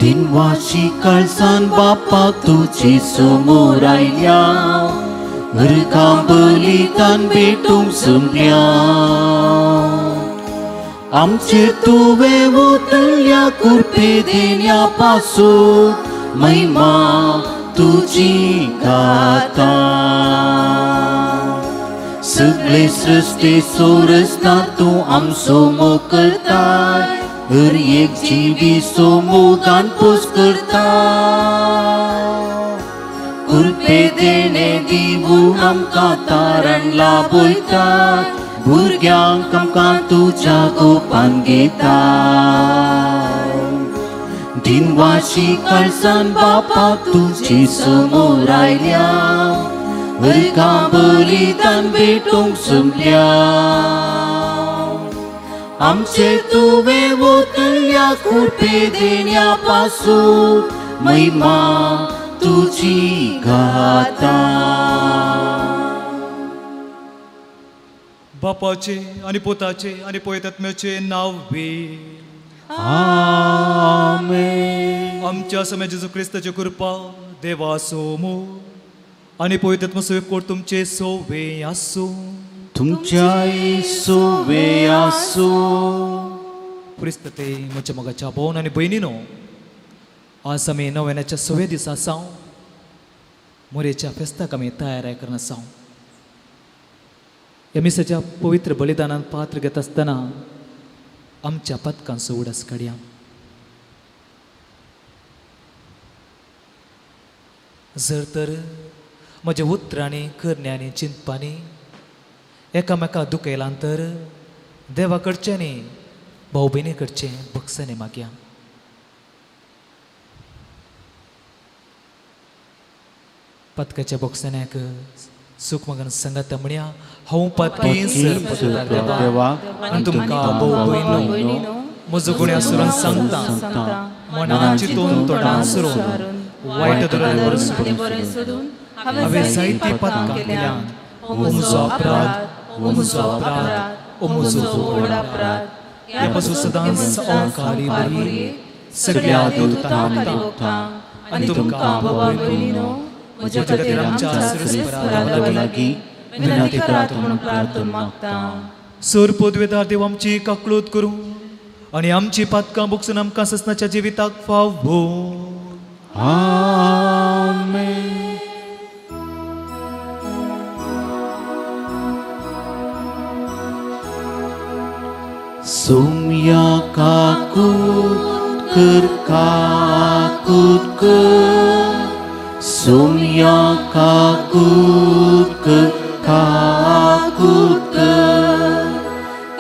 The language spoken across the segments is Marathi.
दिनवाशी काळजान बापा तुजे समोर आयल्या नरकां बलिदान भेटूंक जमल्या आमचेर तुवें उतरल्या कुरपे देण्या पासून महिमा तुजी गाता सगळे सृष्टी सोरसता तूं आमचो मोग करताय हर एक जिवीचो मोगान पोस करता कुरपे देणे दिवून आमकां तारण लाभयता भुरग्यांक आमकां तुज्या गोपान घेता दिनवाशी काळजान बापा तुजे समोर आयल्या नरकां बलिदान भेटूंक जमल्या आमचेर तुवें उतरल्या कुरपे देण्या पासून महिमा तुजी गाता बापाचे आनी पोताचे आनी पवित्रात्म्याचे नाव वे आमेन आमच्या समय जेजू क्रिस्ताची कृपा देवा सोमो आनी पवित्रात्मा सोयकोर तुमचे सोवे आसूं तुमच्या सोवे आसो क्रिस्त ते म्हज्या मोगाच्या भावन आनी भयणीनो आज आमी नव्याच्या 6व्या दिसा सावन मोरेच्या फेस्ताक आमी तयारी करना सावन ह्या मिसाच्या पवित्र बलिदानान पात्र घेत आसतना आमच्या पदकांचो उडास काडया जर तर म्हज्या उतरांनी करण्यांनी चिंतपांनी एकामेकाक दुखयलां तर देवा कडचें न्ही भाऊ भयणी कडचें भक्सने मागया पदकाच्या बॉक्सन्याक सुख मगन संगत म्हणया हांव पदकी देवा आनी तुमकां भाऊ भयणीनो म्हजो गुणे आसुरून सांगता मनान चिंतून तोंडान सरून वायट बरें सोडून हांवें जायतीं पदकां केल्यान हो म्हजो अपराध हो म्हजो अपराध हो म्हजो व्हड अपराध ह्या पासून सदांच अहंकारी बरी सगळ्या देवतांक आनी तुमकां भाव भयणीनो म्हज्या खातीर आमच्या श्रेष्ठपरा लागीं विनंती करात म्हणून प्रार्थना मागता सर पदवेदार देव आमची काकळूत करूं आनी आमची पदकां बुकसून आमकां ससनाच्या जिविताक फावो आमेन सोम्या काकूत कर सोम्या काकूत कर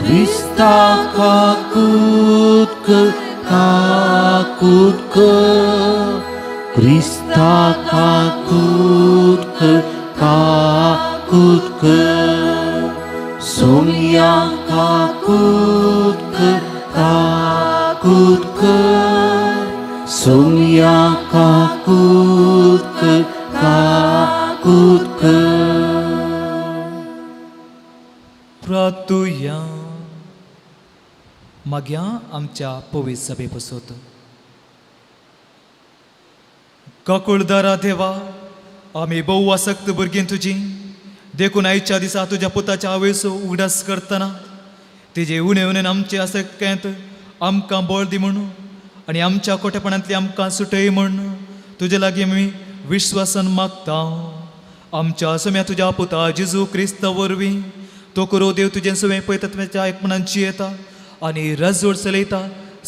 क्रिस्ता काकूत कर क्रिस्ता काकूत कर सोम्या काकूत कर सोम्या काकूत कर प्रार्थुया मागया आमच्या पवित्र सभे बसोत काकुळदारा देवा आमी बहु आसक्त भुरगीं तुजी देखून आयच्या दिसा तुज्या पुताच्या आवेसो उगडास करतना तेजे उणे उणेन आमचे आसक्तेंत आमकां बळ दी म्हणून आनी आमच्या खोटेपणांतली आमकां सुटय म्हण तुजे लागीं आमी विश्वासान मागता आमच्या सम्या तुज्या पुता जेजू क्रिस्ता वरवीं तो करो देव तुजें सगळें पवित्रात्म्याच्या एकमणान जियेता आनी राजवट चलयता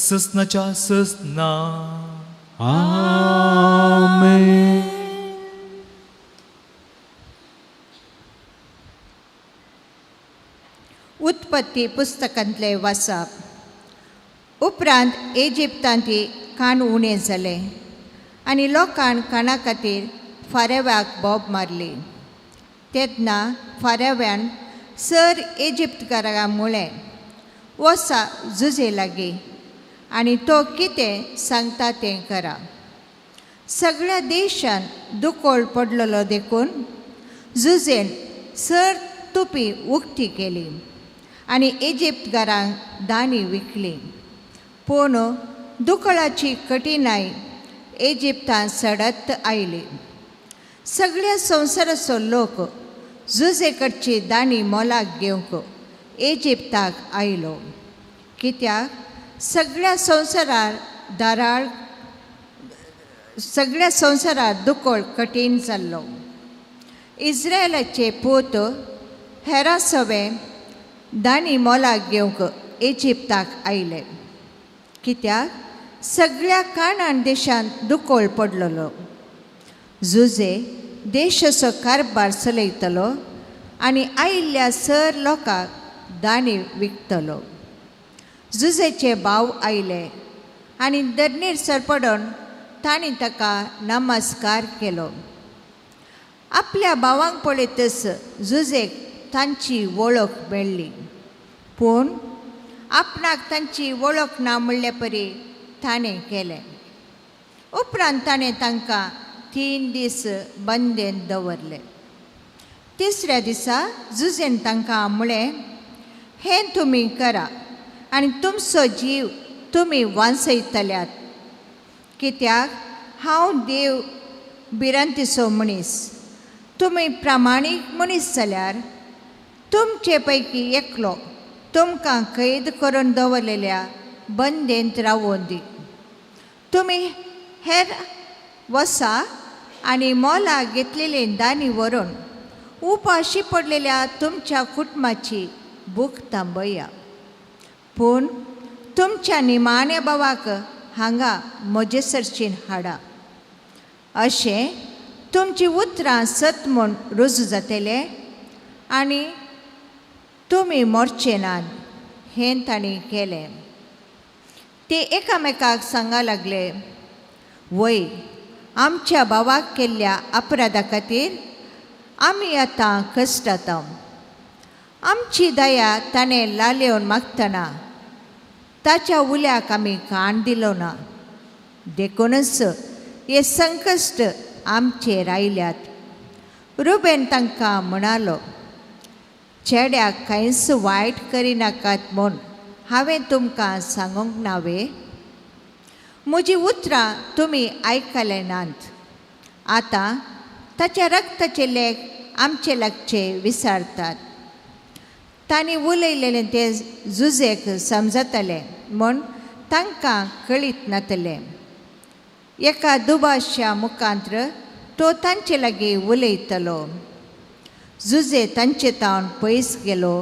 ससनाच्या ससना आमेन उत्पत्ती पुस्तकांतले वाचप उपरांत इजिप्तांती कान उणें जालें आनी लोकांन काना खातीर फारेव्याक बोब मारली तेन्ना फारेव्यान सर इजिप्तकारां म्हळें वसा झुजे लागीं आनी तो कितें सांगता तें करा सगळ्या देशान दुकोळ पडलेलो देखून झुजेन सर तुपी उक्ती केली आनी इजिप्तकारांक दाणी विकली पूण दुखळाची कठीणाई इजिप्तांत सडत आयली. सगळ्या संवसाराचो लोक झुजे कडची दाणी मोलाक घेवंक इजिप्ताक आयलो. कित्याक सगळ्या संवसारांत दुखळ कठीण जाल्लो. इस्रायलाचे पूत हेरा सवे दाणी मोलाक घेवंक इजिप्ताक आयले. कित्याक सगळ्या कानान देशांत दुखळ पडलेलो. झुजे देशाचो कारबार चलयतलो आनी आयिल्ल्या सर लोकांक दाणी विकतलो. झुजेचे भाव आयले आनी धरणीर सरपडोन तांणी ताका नमस्कार केलो. आपल्या भावांक पळयतच झुजेक तांची वळख मेळ्ळी. पूण आपणाक तांची वळख ना म्हणले परी ताणें केलें. उपरांत ताणें तांकां 3 दीस बंदेन दवरले. तिसऱ्या दिसा झुजेन तांकां म्हळें, हें तुमी करा आनी तुमचो जीव तुमी वांचयतल्यात. कित्याक हांव देव भिरांतीचो मनीस. तुमी प्रामाणीक मनीस जाल्यार तुमचे पैकी एकलो तुमकां कैद करून दवरलेल्या बंदेंत रावोवन दी. तुमी हेर वसा आनी मोलाक घेतलेले दाणी व्हरून उपाशी पडलेल्या तुमच्या कुटुंबाची भूक थांबया. पूण तुमच्या निमाण्या भावाक हांगा म्हजे सरचीन हाडा. अशें तुमची उतरां सत म्हूण रुजू जातले आनी तुमी मरचे नात. हें तांणी केलें. ते एकामेकाक सांगूंक लागले, वय आमच्या भावाक केल्ल्या अपराधा खातीर आमी आतां कश्टाता. आमची दया ताणें लालेवन मागतना ताच्या उल्याक आमी कान दिलो ना. देखूनच हे संकश्ट आमचेर आयल्यात. रुबेन तांकां म्हणालो, चेड्याक कांयच वायट करिनाकात म्हूण हांवें तुमकां सांगूंक नावे. म्हजी उतरां तुमी आयकले नात. आतां ताच्या रक्ताचे लेख आमचे लागचे विचारतात. तांणी उलयलेलें तें झुजेक समजतलें म्हूण तांकां कळीत नातलें. एका दुबाशा मुखांत्र तो तांचे लागीं उलयतलो. झुजे तांचे तावन पयस गेलो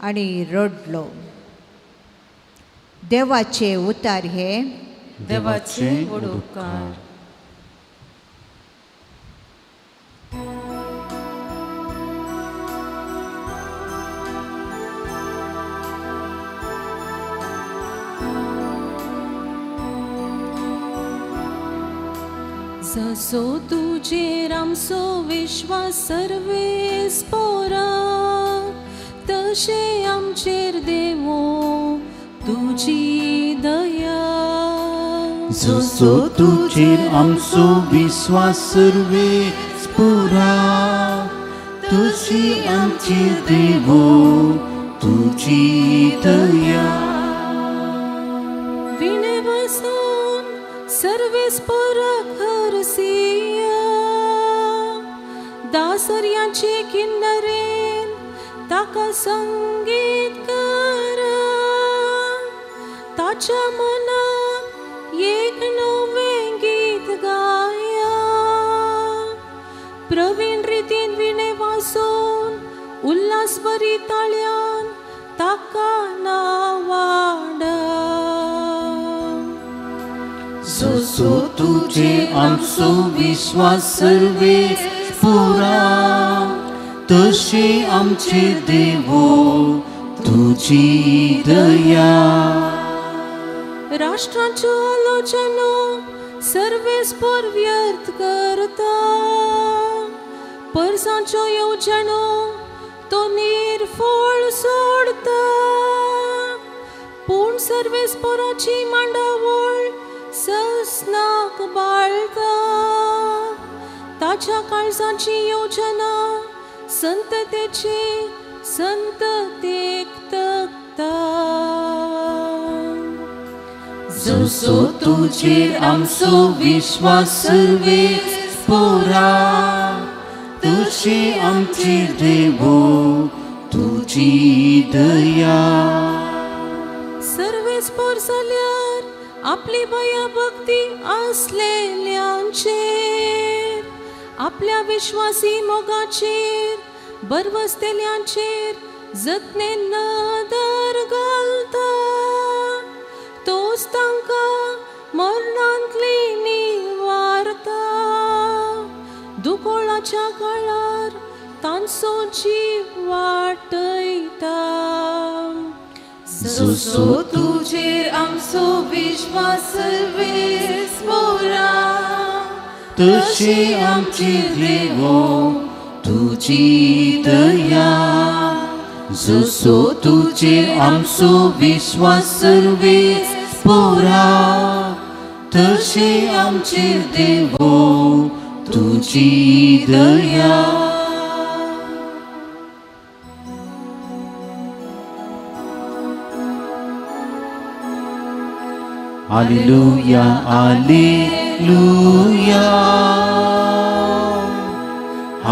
आनी रडलो. देवाचे उतार हे. देवाचे व्हड उपकार. जसो तुजेर आमचो विश्वास सर्वेस पोरा, तशें आमचेर देवो तुजी दया. जसो तुजेर आमचो विश्वास सर्वेस पुरा, तशी आमचेर देवो तुजी दया. विणे वसून सर्वेस पोरा खरसिया, दासर्याचे किन्नरेन ताका संगीत करा. ताच्या मनाक एक नवें गीत गाया. प्रवीण रितीन विणे वाजोवन उल्हासभरी ताळ्यान ताका नावाडा. जसो तुजेर आमचो विश्वास सर्वेस पुरा, तशी आमचेर देवो तुजी दया. राष्ट्रांच्यो आलोचनो सर्वेस्पर व्यर्थ करता. परसांच्यो येवजणो तो निर्फळ सोडता. पूण सर्वेस्पराची मांडावळ सस्नाक बाळता. ताच्या काळजाची योजना संततेची संततेक तकता. जसो तुजेर आमचो विश्वास सर्वेस पुरा तशी आमची देवो तुजी दया सर्वेच पोर जाल्यार आपली भया भक्ती असलेल्यांचेर आपल्या विश्वासी मोगाचेर बरवसतेल्यांचेर जतने नदर घालता तोच तांकां मरणांतली निवारता दुकोळाच्या काळार तांचो जीव वाटयता जसो तुजेर आमचो विश्वास सर्वेस पुरा तशी आमची देवो तुजी दया जसो तुजेर आमचो विश्वास सर्वेस पुरा तशी आमची देवो तुजी दया Alleluia, Alleluia,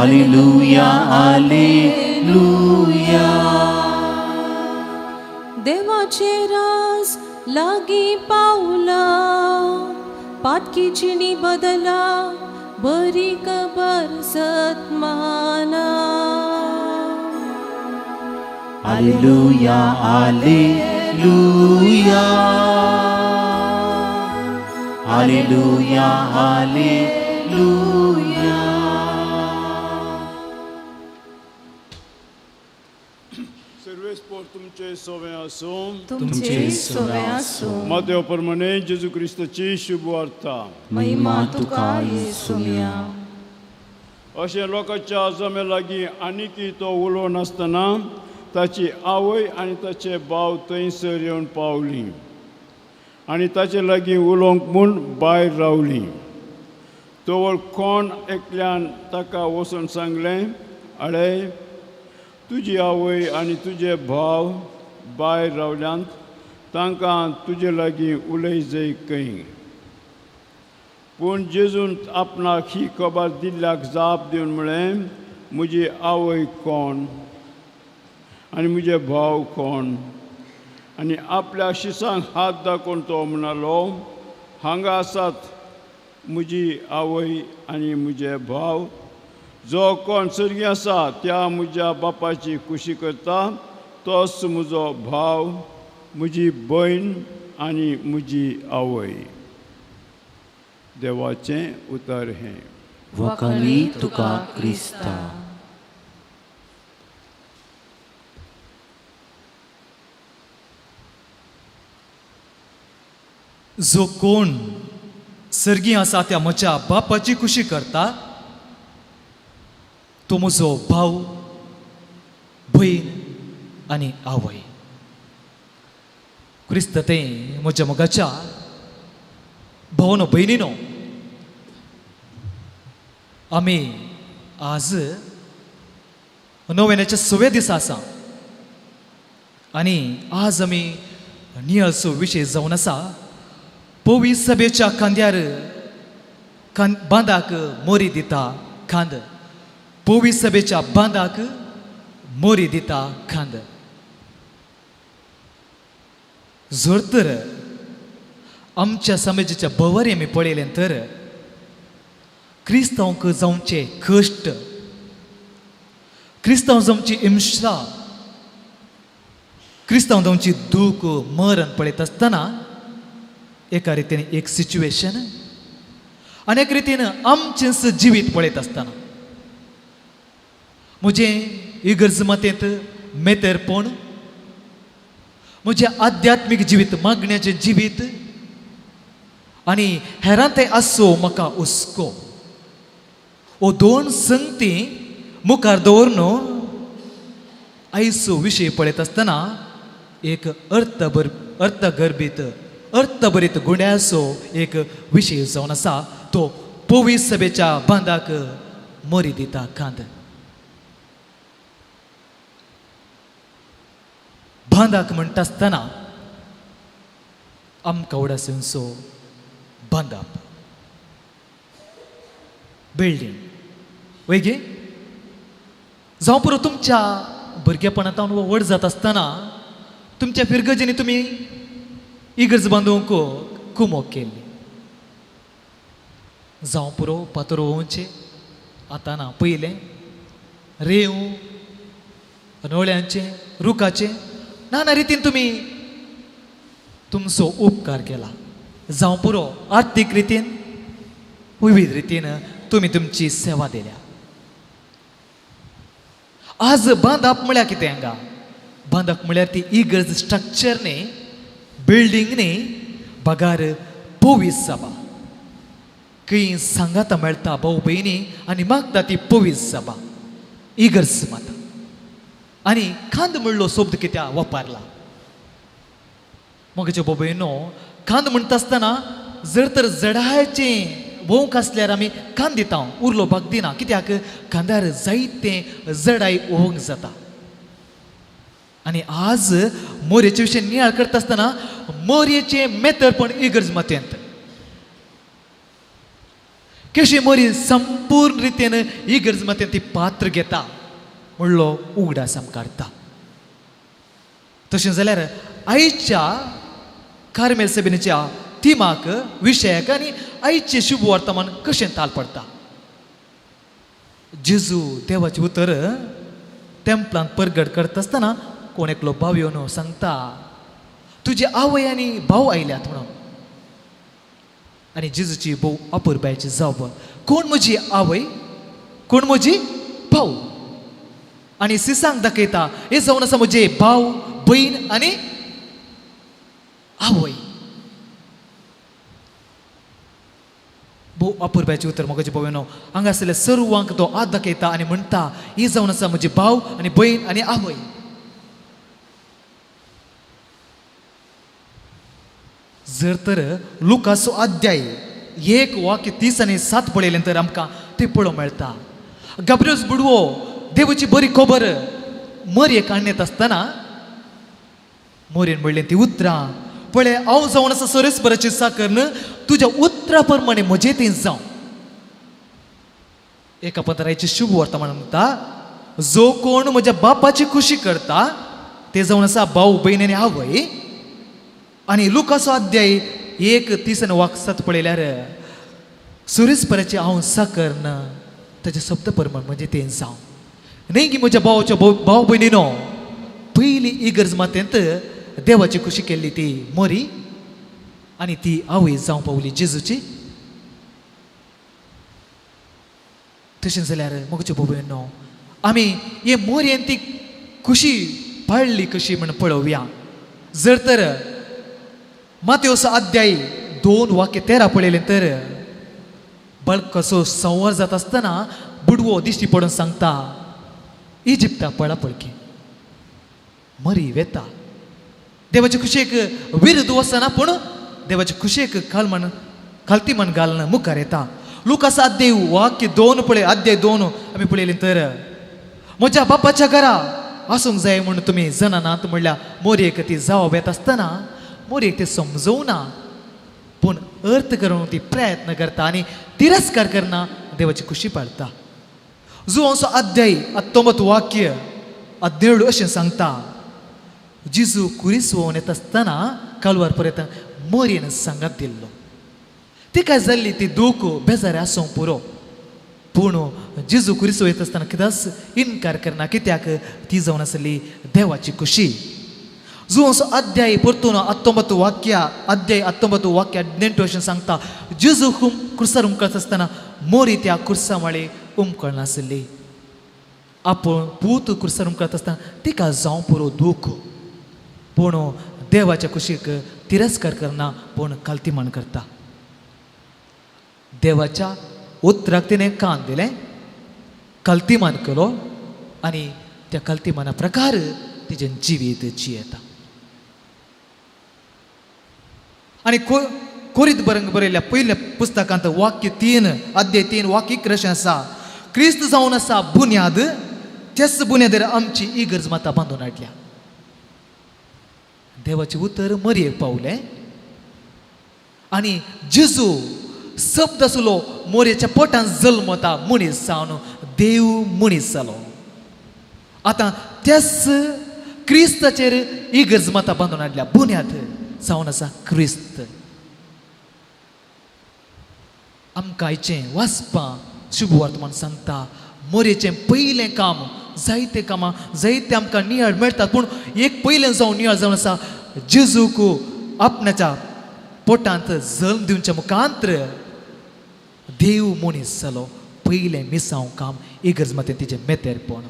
Alleluia, Alleluia. देवाचे रास लागी पावला पातकी चिणी बदला बरी खबर सत्माना Alleluia, Alleluia, Alleluia, Alleluia. Sarves पोर तुमचे सोवे आसूं तुमचे सोवे आसूं मातेव परमणे जेजू क्रिस्ताची शुभ वार्ता महिमा तुका येसुया अशें लोकांच्या जमे लागीं आनीकय तो उलो नासतना ताची आवय आनी ताचे भाव थंयसर येवन पावलीं आनी ताचे लागीं उलोवंक म्हूण भायर रावलीं तोवर कोण एकल्यान ताका वचून सांगलें आडे तुजी आवय आनी तुजे भाव भायर रावल्यांत तांकां तुजे लागीं उलय जय खंय पूण जेजून आपणाक ही खबर दिल्ल्याक जाप दिवन म्हळें म्हजी आवय कोण आनी म्हजे भाव कोण आनी आपल्या शिसांक हात दाखोवन तो म्हणलो हांगा आसात म्हजी आवय आनी म्हजे भाव जो कोण सर्गी आसा त्या म्हज्या बापाची खुशी करता तोच म्हजो भाव म्हजी भयण आनी म्हजी आवय देवाचें उतर हें वखली तुका क्रिस्ता जो कोण सर्गी आसा त्या म्हज्या बापाची खुशी करता तो म्हजो भाव भयण आनी आवय क्रिस्त तें म्हज्या मोगाच्या भावनो भयणीनो आमी आज नोवेनाच्या 6व्या दिसा आसा आनी आज आमी नियाळसो विशय जावन आसा पवी सभेच्या खांद्यार बांदाक मोरी दिता खांद पवी सभेच्या बांदाक मोरी दिता खांद जर तर आमच्या समाजाच्या बवरे आमी पळयलें तर क्रिस्तांवक जावचे कश्ट क्रिस्तांव जावची हिंसा क्रिस्तांव जावची दूख मरण पळयत आसतना एका रितीन एक सिच्युएशन आनी एक रितीन आमचेंच जिवीत पळयत आसतना म्हजें इगर्ज मतेंत मेतेरपण म्हजें आध्यात्मीक जिवीत मागण्याचें जिवीत आनी हेरां तें आसो म्हाका हुस्को ओ दोन संगती मुखार दवरून आयचो विशय पळयत आसतना एक अर्थभरीत गुण्याचो एक विशय जावन आसा तो पवी सभेच्या बांदाक मोरी दिता खांद बांदाक म्हणटा आसतना आमकां उडासूनसो बांदप बिल्डींग वैगे जावं पुरो तुमच्या भुरगेपणांतावन व्हड जाता आसतना तुमच्या फिरगजेनी तुमी इगर्ज बांदूंक कुमोग केल्ली जावं पुरो पातोर होवचे आतां ना पयलें रेंव नोळ्यांचे रुखाचे नाना रितीन तुमी तुमचो उपकार केला जावं पुरो आर्थीक रितीन विविध रितीन तुमी तुमची सेवा दिल्या आज बांदप म्हळ्यार कितें हांगा बांदप म्हळ्यार ती इगर्ज स्ट्रक्चर न्ही बिल्डींग न्ही बगार पोवीस सभा खंय सांगाता मेळटा भाऊ भयणी आनी मागता ती पोवीस सभा इगर्ज मात आनी खांद म्हणलो शब्द कित्याक वापरला मोगेच्यो भाऊ भयणो खांद म्हणटा आसतना जर तर जडायचें भोंवक आसल्यार आमी कांद दिता उरलो भाग दिना कित्याक कांद्यार जायतें जडाय ओवंक जाता आनी आज मोरयेचे विशय नियाळ करता आसतना मोरयेचें मेतरपण इगर्ज मातयेंत कशी मोरी संपूर्ण रितीन इगर्ज मातयेंत ती पात्र घेता म्हणलो उगडास आमकां काडटा तशें जाल्यार आयच्या कार्मेल सभेच्या तिमाक विशयाक आनी आयचे शुभ वर्तमान कशें ताल पडटा जेजू देवाचें उतर टेंपलांत परगट करता आसतना कोण एकलो भाव येवन सांगता तुजे आवय आनी भाव आयल्यात म्हणून आनी जेजूची भोव अपुरबायची जाव कोण म्हजी आवय कोण म्हजी भाव आनी सिसांक दाखयता हे जावन आसा म्हजे भाव भयण आनी आवय भोव अपुरबायचें उतर मोगाचें भोवेनो हांगा आसलेल्या सर्वांक तो आद दाखयता आनी म्हणटा ही जावन आसा म्हजे भाव आनी भयण आनी आवय जर तर लुकाचो अध्याय 1 वाक्य 30 आनी 7 पळयलें तर आमकां तें पळोवंक मेळटा गब्रियोस बुडवो देवाची बरी खबर मोरयेक हाडण्यात आसतना मोरयेन म्हणलें ती उतरां पळय हांव जावन आसा सोरेस्पराची साकर तुज्या उतरा प्रमाणे म्हजें तें जावं एका पत्राचें शुभ वर्तमान म्हणटा जो कोण म्हज्या बापाची खुशी करता ते जावन आसा भाव भयण आनी आवय आनी लुकाचो अध्याय 1:30 आनी 7 पळयल्यार सुरेस्पराची हांव साकर ताचे शब्द प्रमाण म्हणजे तें जावं न्ही की म्हज्या भावाच्या भाव भयणीनो पयली इगर्ज मातयेंत देवाची खुशी केल्ली ती मोरी आनी ती आवय जावं पावली जेजूची तशें जाल्यार मोगच्यो भाव भयणो आमी हे मोरयेन ती खुशी पाळली कशी म्हण पळोवया जर तर मातेवचो अध्याय 2 वाक्य 13 पळयलें तर बळकसो संवार जाता आसतना बुडवो दिश्टी पडून सांगता इजिप्ता पळा पळकी मरी वेता देवाच्या खुशेक विरुद्ध वचना पूण देवाच्या खुशेक खालती मन घालून मुखार येता लुकाचो अध्याय वाक्य 2 पळय अध्याय 2 आमी पळयलें तर म्हज्या बापाच्या घरा आसूंक जाय म्हूण तुमी जाणानात म्हणल्यार मोरयेक ती जावप येता आसतना मोरयेक ते समजूना पूण अर्थ करून ती प्रयत्न करता आनी तिरस्कार करना देवाची खुशी पाळटा जुवांचो अध्याय 19 वाक्य 17 अशें सांगता जेजू कुरिसवून येता आसतना कालवार पर्यंत मोरयेन सांगात दिल्लो तिका जाल्ली ती दूख बेजार आसूं पुरो पूण जेजू कुरिसव येता आसतना कित्याक इन्कार करना कित्याक ती जावन आसली देवाची खुशी जुवांचो अध्याय परतून 19 वाक्य अध्याय 19 वाक्य 18 अशें सांगता जेजू कुर्सार उमकळत आसतना मोरी त्या कुर्सा माळे उमकळनासली आपूण पूत कुर्सार उमकळत आसतना तिका जावं पुरो दूख पूण देवाच्या खुशीक तिरस्कार करना पूण कालतीमान करता देवाच्या उतराक तिणें कान दिलें कालतीमान केलो आनी त्या कालतीमाना प्रकार तिजें जिवीत जियेता आनी कोरींत बरयल्ल्या पयल्या पुस्तकांत वाक्य 3 अध्याय 3 वाक्य 1 अशें आसा क्रिस्त जावन आसा बुन्याद त्याच बुन्यादर आमची इगर्ज माता बांदून हाडल्या देवाचें उतर मरयेक पावलें आणि जेजू शब्द आसलो मोरयेच्या पोटान जल्मता मनीस जावन देव मनीस जालो. आतां त्याच क्रिस्ताचेर इगर्ज मतां बांदून हाडल्या. बुन्याद जावन आसा क्रिस्त. आमकां आयचें वाचपा शुभ वर्तमान सांगता मोरयेचें पयलें काम जायते कामां जायते आमकां नियाळ मेळटात पूण एक पयलें जावन नियाळ जावन आसा जेजूक आपणाच्या पोटांत जल्म दिवच्या मुखांत्र देव मनीस जालो. पयलें मिसांव काम इगर्ज मतें तिचें मेतेरपण.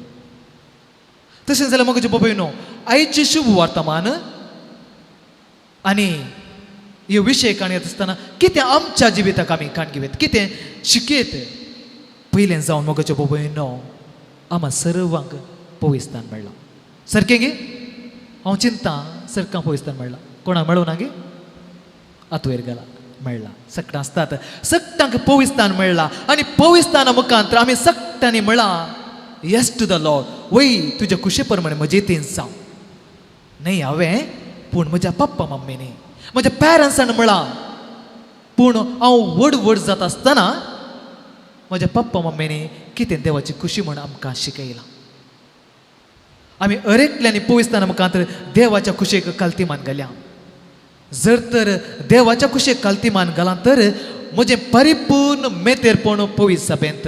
तशें जाल्यार म्हजे बाबायनो आयचें शुभ वर्तमान आनी ह्यो विशय काणयत आसतना कितें आमच्या जिविताक आमी काण घेवत कितें शिकयत. पयलें जावन म्हजे बाबायनो आम्हा सर्वांक पविस्थान मेळ्ळां. सारकें गे हांव चिंता सरकां पविस्थान मेळ्ळां. कोणाक मेळूं ना गे आतवयर गेला मेळ्ळां. सकटां आसतात सकटांक पविस्थान मेळ्ळां आनी पविस्थाना मुखांतर आमी सकटांनी म्हळां येस टू द लॉर्ड. वय तुज्या कुशे प्रमाणे म्हजे तें जावं न्हय हांवें पूण म्हज्या पप्पा मम्मीनी म्हज्या पॅरंट्सान म्हळां. पूण हांव व्हड व्हड जाता आसतना म्हज्या पप्पा मम्मीनी कितें देवाची खुशी म्हण आमकां शिकयलां. आमी अरेकल्यांनी पविस्थाना मुखांतर देवाच्या कुशेक काल्तिमान घाल्या. जर तर देवाच्या कुशेक काल्तिमान घालां तर म्हजें परिपूर्ण मेतेरपण पवित्र सभेंत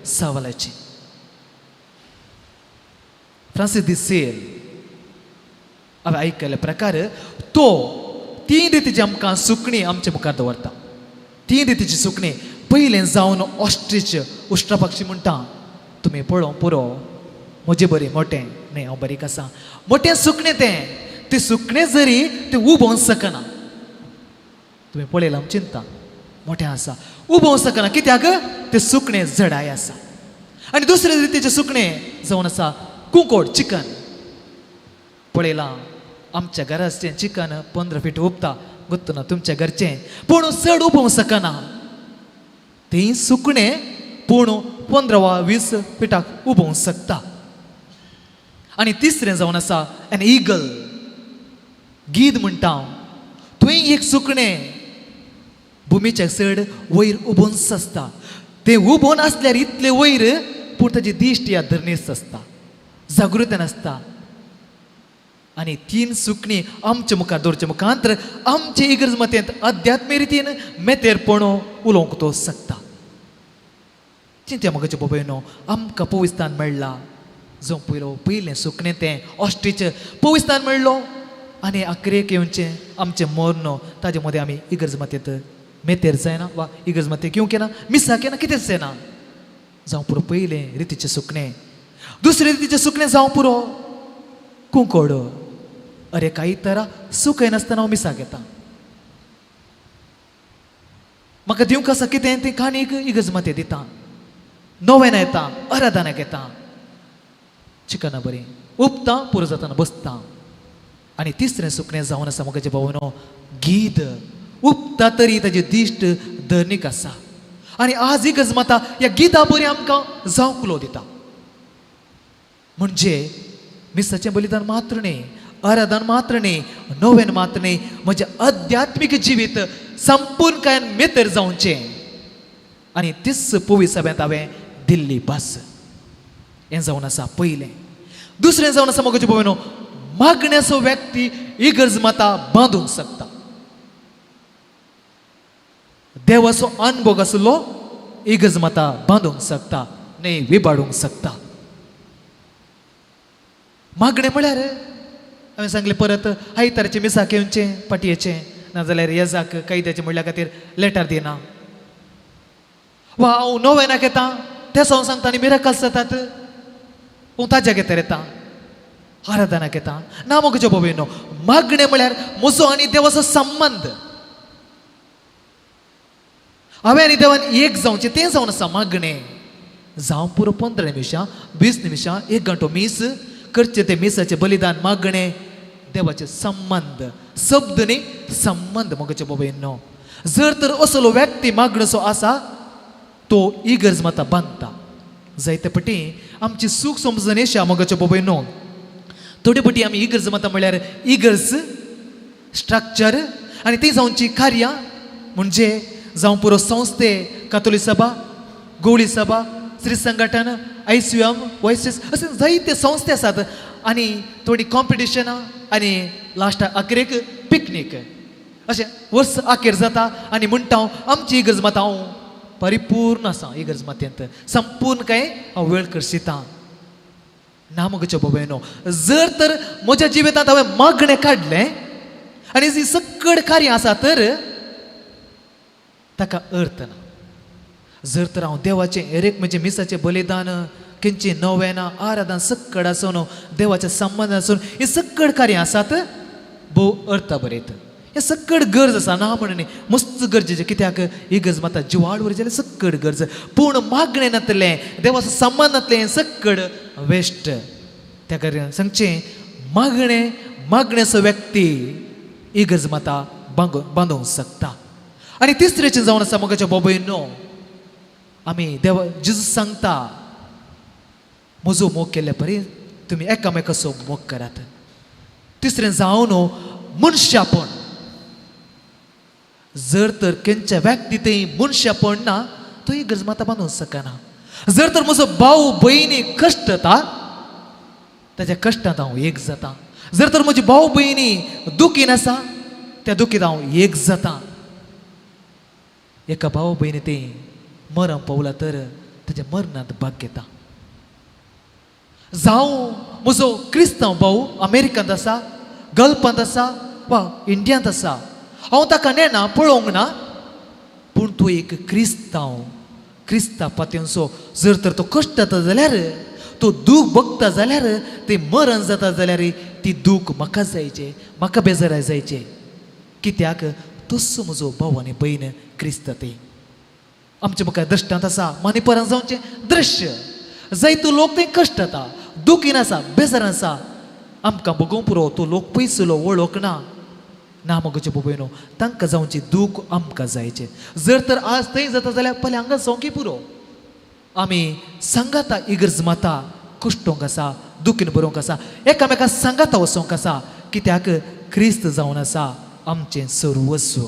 सावलाचें. फ्रांसीस दी सेल हांवें आयकल्या प्रकार तो 3 रितीची आमकां सुकणीं आमच्या मुखार दवरता. 3 रितीची सुकणीं. पयलें जावन ऑस्ट्रीच उश्ट्रा पक्षी म्हणटा तुमी पळोवं पुरो म्हजें बरें मोटें न्हय हांव बारीक आसा. मोटें सुकणें तें सुकणें जरी तें उबोवंक शकना. तुमी पळयलां चिंता मोटें आसा उबोवंक शकना कित्याक तें सुकणें जडाय आसा. आनी दुसरे रितीचें सुकणें जावन आसा कुंकोड चिकन. पळयलां आमच्या घराचें चिकन 15 फीट उबता गुत्त ना तुमच्या घरचें पूण चड उबोवंक शकना. तें सुकणें पूण 15 वा 20 फिटाक उबोवंक शकता. आनी तिसरें जावन आसा एन ईगल गीद म्हणटा थंय एक सुकणें भुमीच्या चड वयर उबोवन आसता. तें उबोवन आसल्यार इतलें वयर पूण ताची दिश्ट या धरणीस आसता जागृतान आसता. आनी 3 सुकणीं आमच्या मुखार दवरच्या मुखांतर आमचे इगर्ज मतेंत अध्यात्मी रितीन मेतेरपण उलोवंक तो शकता. चिंत्या म्हजे बाबायनो आमकां पविस्थान मेळ्ळां. जो पयलें सुकणें तें ऑस्ट्रीच पविस्थान मेळ्ळो आनी आखरेक येवचें आमचें मरण ताजे मदें आमी इगर्ज मतेंत मेतेर जायना वा इगर्ज मतें घेवंक येना मिसा केना कितेंच जायना. जावं पुरो पयलें रितीचें सुकणें. दुसरे रितीचें सुकणें जावं पुरो कुंकोड. अरे काही तरा सुखय नासतना हांव मिसाक येता. म्हाका दिवंक आसा कितें तें काणीक इगर्ज मतें दिता. नोवेना येता आराधनाक येता. चिकना बरी उपता पुरो जाताना बसता. आनी तिसरें सुकणें जावन आसा म्हजे भावनो गीद. उपता तरी ताजी दिश्ट धरणीक आसा. आनी आज इगर्ज मतां ह्या गिदा बरी आमकां जावंक लो दिता. म्हणजे मिसाचें बलिदान मात्र न्ही आराधन मात्र न्ही नोवेन मात्र न्ही म्हजें आध्यात्मीक जिवीत संपूर्णकायेन मेतेर जावचें. आनी तीच पवित्र सभेंत हांवें दिल्ली भास. हें जावन आसा पयलें. दुसरें जावन आसा म्हजे भयणो मागण्याचो व्यक्ती इगर्ज मतां बांदूंक शकता. देवाचो अनुभव आसलो इगर्ज मतां बांदूंक शकता न्ही विबाडूंक शकता. मागणें म्हळ्यार हांवें सांगलें परत आयतारचें मिसाक येवचें पाटयेचें नाजाल्यार येजाक कैद्याचें म्हणल्या खातीर लेटर दिना. वा हांव नोवेनाक येता ते हांव सांगता आनी मिराकल्स जातात हांव ताज्या घेतर येता आराधनाक येता. ना म्हजे बाबेनो मागणें म्हळ्यार म्हजो आनी देवाचो संबंद. हांवें आनी देवान एक जावचें तें जावन आसा मागणें. जावं पुरो 15 निमिशां 20 निमिशां 1 घंटो मीस करचें तें मिसाचें बलिदान मागणें देवाचे संबंध शब्द न्ही संबंध म्हजे बाबेनो. जर तर असलो व्यक्ती मागणेचो आसा तो इगर्ज मतां बांदता. जायते पटी आमची सूख समजून येशा म्हजे बाबेनो. थोडे पटी आमी इगर्ज मतां म्हळ्यार इगर्ज स्ट्रक्चर आनी ती जावची कार्यां म्हणजे जावं पुरो संस्थे कातोलीक सभा गवळी सभा श्री संघटन ICM वॉइसेस असे जायते संस्थे आसात आनी थोडी कॉम्पिटिशनां आनी लास्ट अखेरेक पिकनीक अशें वर्स अखेर जाता आनी म्हणटा हांव आमची इगर्ज मात हांव परिपूर्ण आसा इगर्ज मातयेंत संपूर्ण काय हांव वेळ करशितां ना मुगोचे बाबायनो जर तर म्हज्या जिवितांत हांवें मागणें काडलें आनी जी सकड कार्य आसा तर ताका अर्थ ना जर तर हांव देवाचें एरेक म्हणजे मिसाचें बलिदान खंयची नव्याना आराधना सकड आसून देवाच्या संबंद आसून ही सकड कार्य आसात भोव अर्थ बरयत हे सकड गरज आसा ना म्हणून मस्त गरजेचें कित्याक इगर्ज माता जिवाड वर जाल्यार सकड गरज पूण मागणें नातलें देवाचो संबंद नातलें सकड वेस्ट त्या खातीर सांगचें मागणेचो व्यक्ती इगर्ज माता बांदूंक शकता आनी तिसरेचें जावन आसा मोगाच्या बाबायनो आमी देवा जेजूस सांगता म्हजो मोग केल्ले परी तुमी एकामेकाचो मोग करात तिसरें जावन मनशापण जर तर खंयच्या व्यक्ती थंय मनशापण ना तो इगर्ज माता बांदूंक शकना जर तर म्हजो भाव भयणी कश्ट येता ताच्या कश्टांत हांव एक जाता जर तर म्हजी भाव भयणी दुखीन आसा त्या दुखीत हांव एक जाता एका भाव भयणी ते मरण पावला तर ताच्या मरणांत भाग घेता जावं म्हजो क्रिस्तांव भाऊ अमेरिकांत आसा गल्फांत आसा वा इंडियांत आसा हांव ताका नेना पळोवंक ना पूण तूं एक क्रिस्तांव पातयेंचो जर तर तो कश्ट जाता जाल्यार तो दूख भोगता जाल्यार ते मरण जाता जाल्यार ती दूख म्हाका जायचे म्हाका बेजाराय जायचे कित्याक तसो म्हजो भाव आनी भयण क्रिस्त ते आमच्या मुखार दृश्टांत आसा मानेपरां जावचें दृश्य जायतो लोक थंय कश्ट जाता दुखीन आसा बेजार आसा आमकां बगूंक पुरो तो लोक पयसुलो वळखना ना मोगाचे बाबायनो तांकां जावची दूख आमकां जायचें जर तर आज थंय जाता जाल्यार पयलें हांगा जावंकी पुरो आमी सांगाता इगर्ज माता कुश्टोंक आसा दुखीन बरोवंक आसा एकामेकाक सांगाता वचोंक आसा कित्याक क्रिस्त जावन आसा आमचें सर्वस्व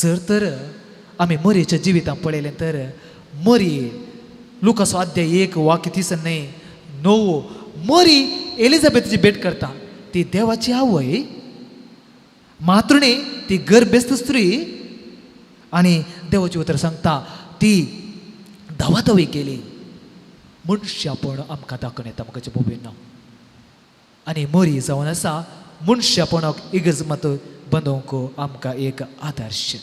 जर तर आमी मरीच्या जिवितांत पळयलें तर मरी लुकाचो अध्याय 1 वाक्य 39 मरी एलिझाबेथची भेट करता ती देवाची आवय मातृणी ती गर्भस्थ स्त्री आनी देवाची उतर सांगता ती धावाधवी केली मनशापण आमकां दाखोवन येता म्हाका बोबीन आनी मरी जावन आसा मनशापणाक इगर्ज मात बांदूंक आमकां एक आदर्श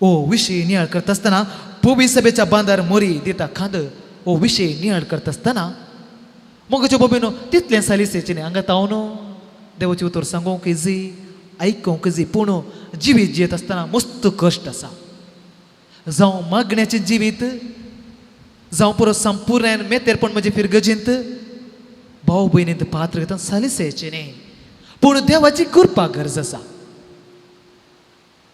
ओ विशय नियाळ करता आसतना पोवी सभेच्या बांदार मोरी दिता खांद ओ विशय नियाळ करता आसतना मोगाच्या बाबीनो तितलें सालिसेचें न्ही हांगा ताव न्हू देवाची उतर सांगूंक इजी आयकूंक इजी पूण जिवीत जियेत आसतना मस्त कश्ट आसा जावं मागण्याचें जिवीत जावं पुरो संपूर्ण मेतेरपण म्हजे फिरगजींत भाव भयणींत पात्र घेता सालिसेचें न्ही पूण देवाची कृपा गरज आसा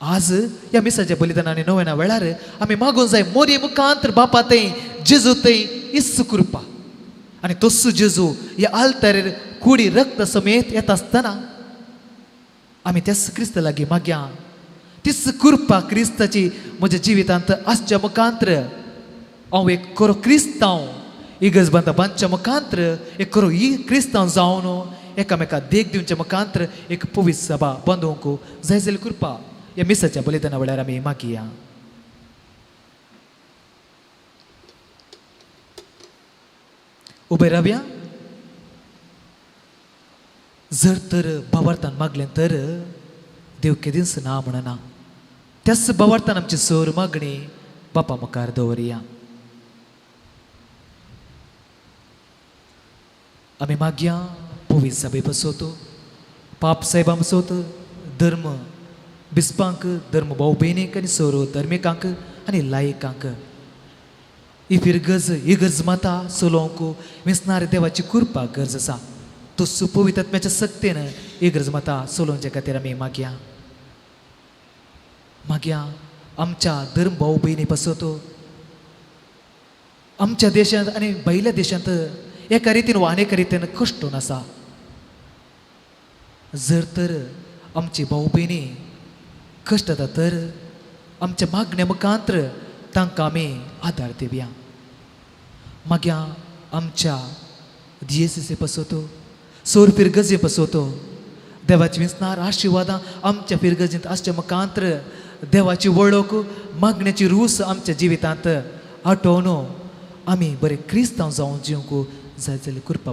आज ह्या मिसाच्या बलिदानांनी नव्याना वेळार आमी मागूंक जाय मोरी मुखांतर बापा थंय जेजू थंय इस्सू कृपा आनी तस्सो जेजू ह्या आल्तारेर कुडी रक्त समेत येता आसतना आमी त्याच क्रिस्त लागीं मागया तीच कृपा क्रिस्ताची म्हज्या जिवितांत आसच्या मुखांतर हांव एक खरो क्रिस्तांव इगर्ज बांदच्या मुखांतर एक खरो क्रिस्तांव जावन एकामेकाक देख दिवच्या मुखांतर एक पवित्र सभा बांदूंक जाय जाल्यार कृपा ह्या मिसाच्या बलिदाना वेळार आमी मागया उबे रावया जर तर भावार्थान मागलें तर देव केदींच ना म्हणना त्याच भावार्थान आमची सर मागणी बापा मुखार दवरया आमी मागया पवित्र सभे बसोत पाप साहेबां बसोत धर्म बिस्पांक धर्म भाव भयणीक आनी सर धर्मिकांक आनी लायकांक इफिरगज इगर्ज माता सोलोवंक विसनार देवाची कृपा गरज आसा तस्सो पवित्र आत्म्याच्या सक्तेन इगर्ज माता सोलोवचे खातीर आमी मागया मागया आमच्या धर्म भाव भयणी बसोत आमच्या देशांत आनी भायल्या देशांत एका रितीन वा अनेक रितीन कश्टून आसा जर तर आमची भाव भयणी कष्ट जाता तर आमच्या मागण्या मुखांतर तांकां आमी आदार दिवया. मागया आमच्या DSS पसोतो सोर फिरगजे पसोतो देवाची विस्नार आशिर्वादां आमच्या फिरगजेंत आसच्या मुखांतर देवाची वळख मागण्याची रूस आमच्या जिवितांत आठोवन आमी बरे क्रिस्तांव जावन जिवंक जाय जाल्यार करपा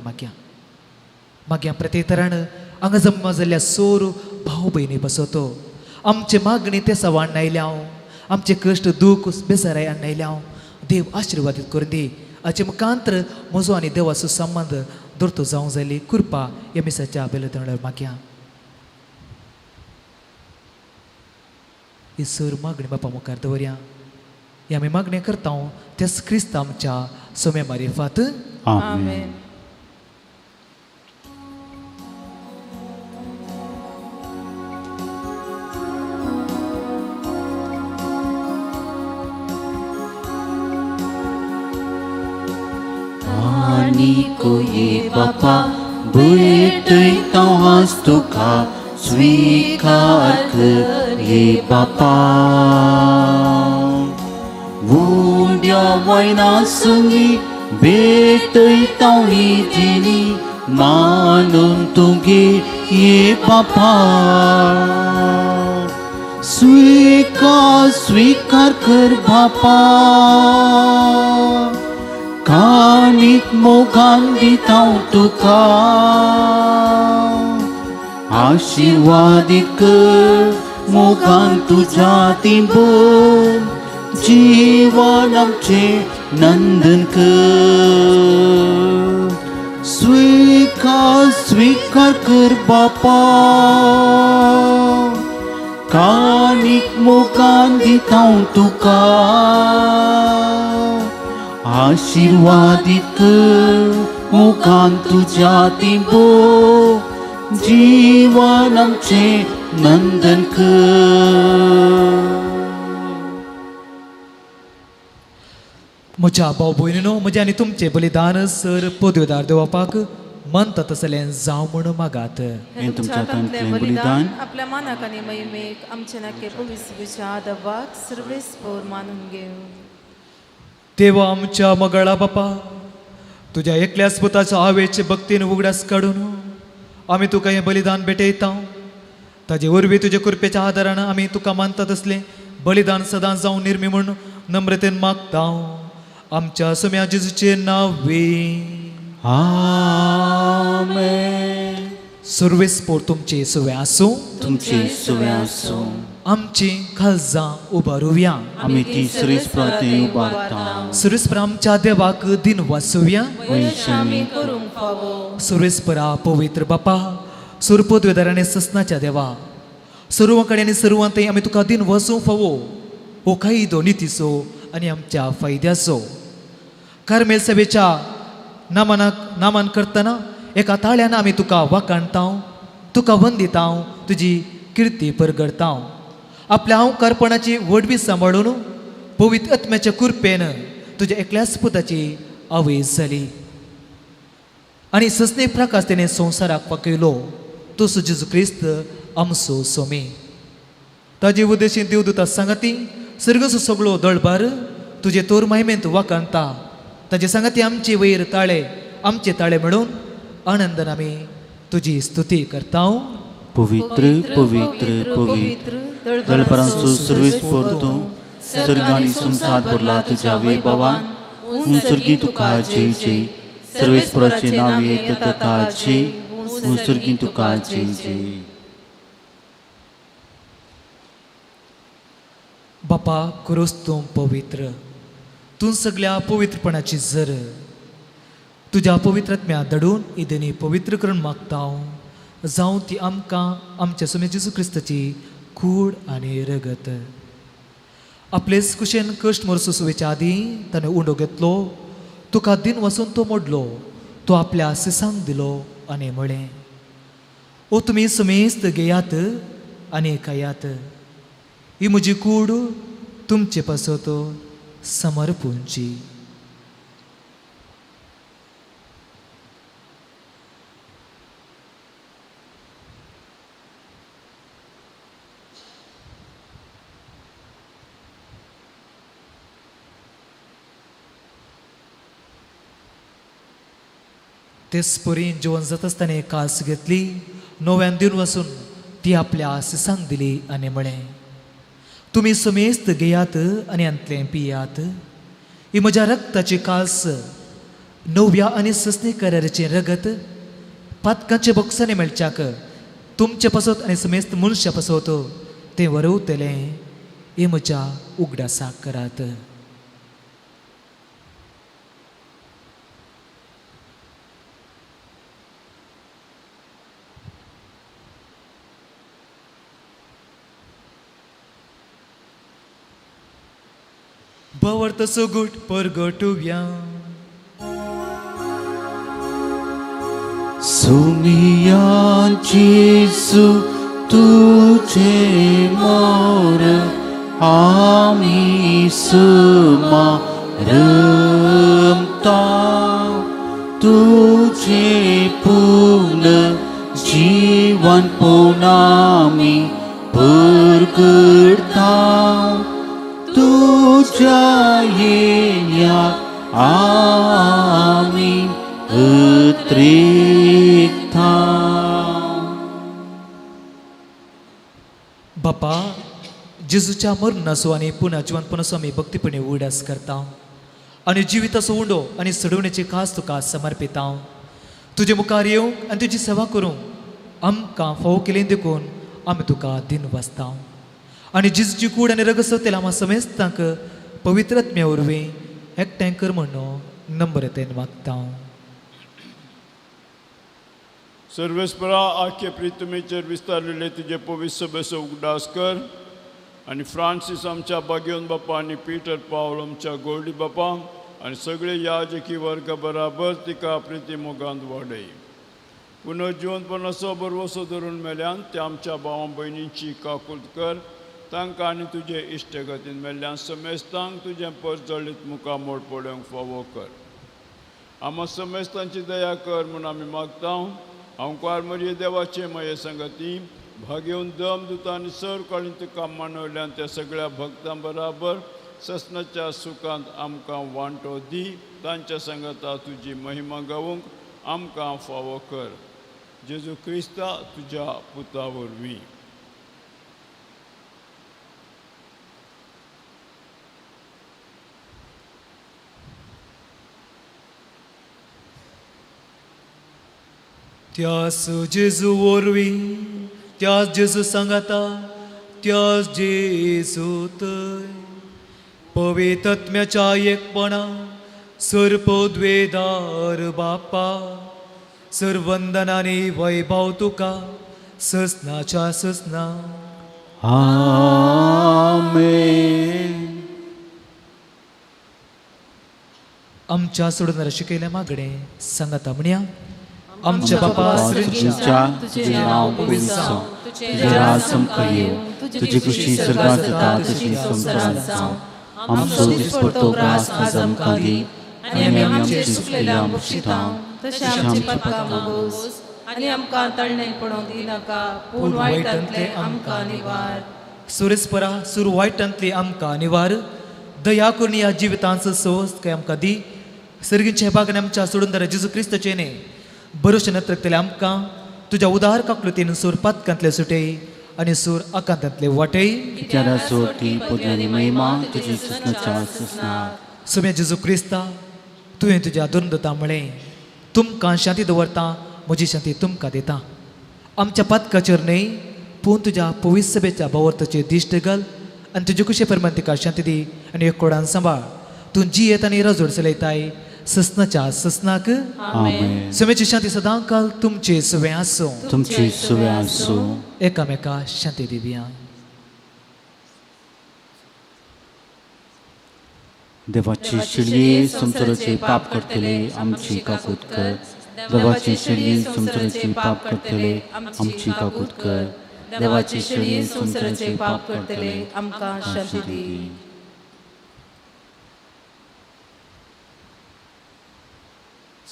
मागया प्रत्येक तरान हांगा जल्मा जाल्ल्या सोर भाव भयणी बसोतो आमचे मागणी ते सवाण नायल्याव आमचे कश्ट दूख बेसाराय नायल्याव देव आशिर्वादीत करून दी. हाचे मुखांतर म्हजो आनी देवाचो संबंध दरतो जावं जाली कृपा ह्या मिसाच्या बेलतणार मागया. ही सर मागणी बापा मुखार दवरया. ही आमी मागणी करता त्याच क्रिस्त आमच्या सोम्या मारिफात. आमेन. आनीको ये बापा भेटयता आज तुका स्वीकार कर ये बापा. वुड्या वयना संगी भेटयता ही जिणी मानून तुगे ये बापा. स्वीकार कर बापा. कानीक मोगान दिता तुका आशीर्वादीत कर मोगान तुझ्या तिंबून जीवन आमचे नंदन कर. स्वीकार कर बापा. कानीक मोगान दिता तुका आशीर्वादित मोगान तुझ्या तिंबो जीवन आमचे नंदन कर. म्हज्या भाव भयणीनो म्हजे आनी तुमचे बलिदान सर पदवेदार देवापाक मनता तसलें जावं म्हण मागात. हे तुमच्या तंतलें बलिदान आपल्या मानाक आनी महिमेक आमचे नाके पवित्रच्या आदवाक सर्वेस्पोर मानून घेऊ. देवा आमच्या मगळा बापा तुझ्या एकल्याच पुताच्या आवेचे भक्तीन उगडास काडून आमी तुका हें बलिदान भेटयता. ताजे वरवीं तुजे कृपेच्या आदारान आमी तुका मानता तसलें बलिदान सदांच जावं निर्मी म्हूण नम्रतेन मागता. आमच्या सुम्या जेजूचे नांवे. आमेन. सर्वेस्पोर तुमचे सुवे आसूं. तुमचे सुवे आसूं. आमची खालजां उबारुया. आमी ती सर्वेस्परांत उबारता. सर्वेस्पर आमच्या देवाक दिन वासुया. आमी करूंक फावो. सर्वेस्परा पवित्र बापा सुरपदवेदाराने ससनाच्या देवा सर्व कडेन आनी सर्वांत आमी तुका दिन वसूंक फावो हो काही दोनीतीचो आनी आमच्या फायद्याचो. कार्मेल सभेच्या नामान करतना एका ताळ्यान आमी तुका वाखाणता तुका वंदिता तुजी किर्ती परगडता. आपल्या हांवकारपणाची वडवी सांबाळून पवित्र आत्म्याच्या कृपेन तुज्या एकल्याच पुताची आवय जाली आनी ससने प्रकाश तेणे संवसाराक पाकयलो. तसो जेजू क्रिस्त आमचो सोमी. ताजे उद्देशीन देवदूता सांगाती सर्गसो सगळो दळबार तुजे तोर महिमेंत वाखाणता. ताजे सांगाती आमचे वयर ताळे आमचे ताळे मेळून आनंदान आमी तुजी स्तुती करता. पवित्र पवित्र पवित्र दळपरांचो सर्वेस्पर तूं सर्ग आनी संसार भरला तुज्या वैभवान. उंसर्गी तुका जय जय. सर्वेस्पराचे नांवे तता जय. उंसर्गी तुका जय जय. बापा करोस तूं पवित्र. तूं सगळ्या पवित्रपणाची जर तुज्या पवित्रात्म्या दडून इदनी पवित्र करून मागता जावं ती आमकां आमच्या सुमे जेजू क्रिस्ताची कूड आनी रगत. आपलेच कुशेन कश्ट मरसो सुवेच्या आदी ताणें उंडो घेतलो. तुका दिन वचून तो मोडलो. तो आपल्या सिसांक दिलो आनी म्हळें ओ तुमी सुमेस्त घेयात आनी खायात. ही म्हजी कूड तुमचे पासत समर्पूंची. तेच परीन जेवण जात असताना एक कास घेतली, नव्यान दिवन वचून ती आपल्या सिसांक दिली आनी म्हळें, तुम्ही समेस्त घेयात आनी अंतलें पियात. ही म्हज्या रक्ताची कास, नव्या आनी ससणी कराराचें रगत, पातकांचे बोक्सांनी मेळच्याक तुमचे पासत आनी समेस्त मनशा पासत तें वरवतलें. हे म्हज्या उगडासाक करात. Băvărtă sugut părgătuvia. सुमियांची सु तुझे मोर आम्ही समारंभता तुझे पूर्ण जीवन पुनामी परगडता तुझ्या येण्यात आम्ही अत्रेकता. बापा, जेजूच्या मरणाचो आनी पुन्हा जिवंतपणाचो आमी भक्तीपणे उडास करता आनी जिविताचो उंडो आनी सडवण्याची खास तुका समर्पिता. तुजे मुखार येवंक आनी तुजी सेवा करूंक आमकां फावो केलें देखून आमी तुका दिन वाचता आनी जेजूची कूड आनी रगत सोतेला आम्हा समेस्तांक पवित्र आत्म्या वरवीं एकठांय कर म्हणून नम्रतेन मागता. सर्वेस्परा आख्या प्रितमेचेर विस्तारलेले तुजे पवित्र सभेचो उगडास कर आनी फ्रांसीस आमच्या बागेवन बापा आनी पिटर पावल आमच्या गोल्डी बापा आनी सगळे याजकी वर्ग बराबर तिका प्रिती मोगांत वाडय. पुनर्जिवंतपणाचो बरवसो धरून मेल्यान ते आमच्या भावां भयणींची काकूट कर. तांकां आनी तुजे इश्टगतीन मेल्ल्यान समेस्तांक तुजें पद जळीत मुखार मोड पडोवंक फावो कर. आम्हा समेस्तांची दया कर म्हूण आमी मागता. अंकार मरिये देवाचे मये संगती भाग्यवन दम दुता आनी सर काळीन तुका मानवल्यान त्या सगळ्या भक्तां बराबर ससनाच्या सुखांत आमकां वांटो दी. तांच्या संगता तुजी महिमा गावूंक आमकां फावो कर. जेजू क्रिस्ता तुज्या पुता वरवीं. त्याच जेजू वरवीं, त्याच जेजू सांगाता, त्याच जेजू थंय पवित्र आत्म्याच्या एकपणा सर्पद्वेदार बापा सर्वंदनानी वैभव तुका ससनाच्या ससना. आमेन. आमच्या सोडून शिकयल्या मागणे सांगाता म्हणया, आमच्या बापा तुझ्या तुझे नाव पवित्र जावं, तुझे राज समखळ येवं, तुझी खुशी स्वर्गांत जाता तशी संसारांत जावं. आमचो दिसपडतो ग्रास आज आमकां दी आनी आमी आमचेर चुकलेल्या बक्षिता तशें आमची पातकां मागोस आनी आमकां तळणें पडोवंक दिनाका पूण वायटांतले आमकां निवार. सुरेस्परा सुरू वायटांतली आमकां निवार. दया करून या जिवितांचो सोस काय आमकां दी. सर्गीच्या भागान आमच्या सोडून दर जेजू क्रिस्ताचे न्ही बरोशे नत्रतले आमकां तुज्या उदार काकलुतीन सूर पातकांतले सुटय आनी सूर आकांतांतले वाटय. जरा सोटी पुजारी महिमा तुझी ससनाच्या ससनार. सुम्या जेजू क्रिस्ता तुवें तुज्या दुर्दता म्हळें, तुमकां शांती दवरता, म्हजी शांती तुमकां दिता. आमच्या पातकाचेर न्हय पूण तुज्या पवित्र सभेच्या भावार्थाचेर दिश्ट घाल आनी तुजे कुशे परमान तिका शांती दी आनी एक कोडान सांबाळ. तूं जी येत आनी राजोड चलयताय ससनाच्या ससनाक. आमेन. समेची शांती सदां काल तुमचे सुवें आसूं. तुमची सुवे आसूं. एकामेका शांती दिवया. देवाची शिडये संसाराचे पाप करतले आमची काकूत कर. देवाची शिडये संसाराचे पाप करतले आमची काकूत कर. देवाची शिडये संसाराचे पाप करतले आमकां शांती दी.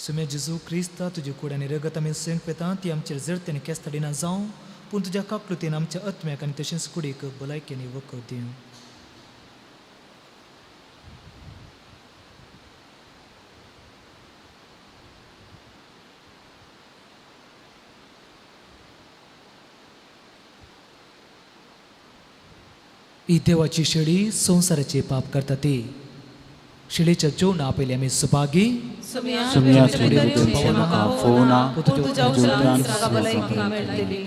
सुम्या जेजू क्रिस्ता तुजे कूड आनी रगत आमी संक पेता ती आमचेर जरते आनी केस्ताडिना जावं पूण तुज्या काकलुतीन आमच्या आत्म्याक आनी तशेंच कुडीक भलायकी आनी वखद दिवं. ही देवाची शेळी संसाराचे पाप करता ती शेळीच्या जेवणा पयली आमी सुभागी सुमया चुडी उदरचे म्हाका फोना तुझ्या उशरान सगळा भलायकी मेळटली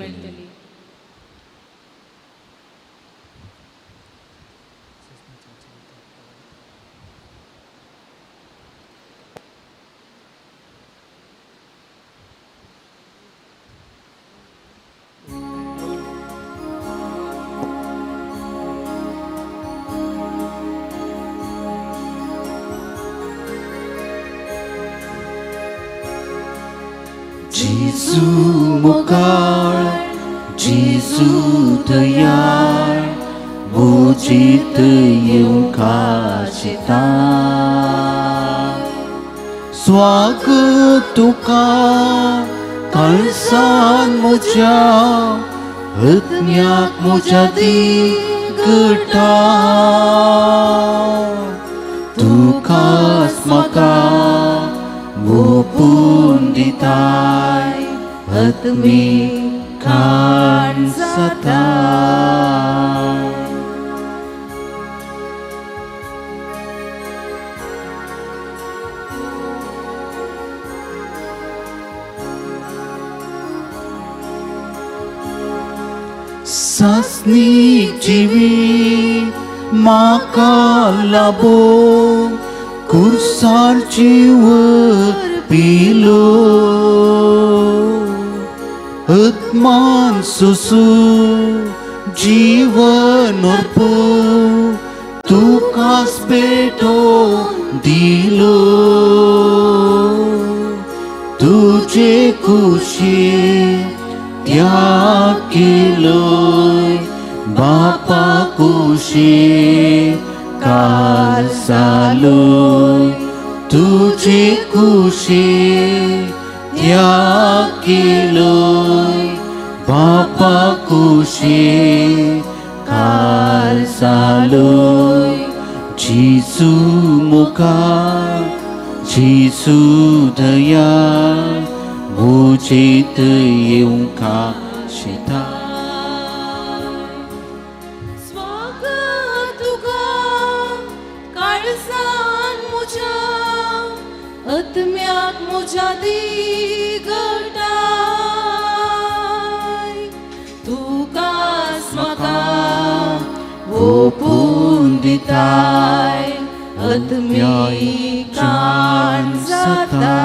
जेजू मुखार जेजू दयाळ बोजीत येवंका चिता स्वागत तुका कळसान म्हज्या हत्याक म्हज्या दिगटा तुकाच म्हाका ओपून दिताय आत्मी खाण जाता सासनी जिवी म्हाका लाबो कुर्सारची वर पिलो आत्मान सुसू जीवन अर्पो तुकाच पेटो दिलो तुझे खुशी त्याग केलोय बापा खुशी काल जालोय तुझे खुशी त्याग केलोय बापा खुशी काल जालोय जेजू मुखार जेजू दया बोजेत येवंका शिता स्वागत तुका काळजान म्हज्या आत्म्याक म्हज्या दिगटाय तुकाच म्हाका ओपून दिताय आत्मी काण जाता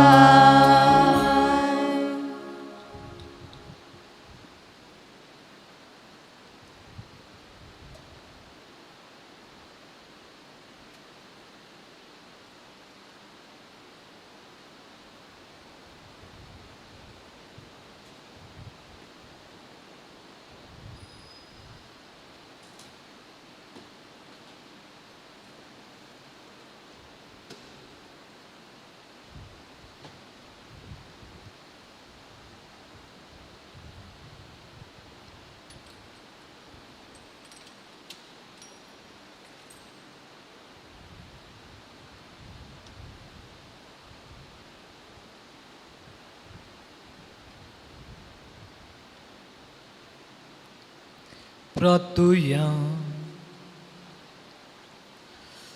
प्रार्थुया.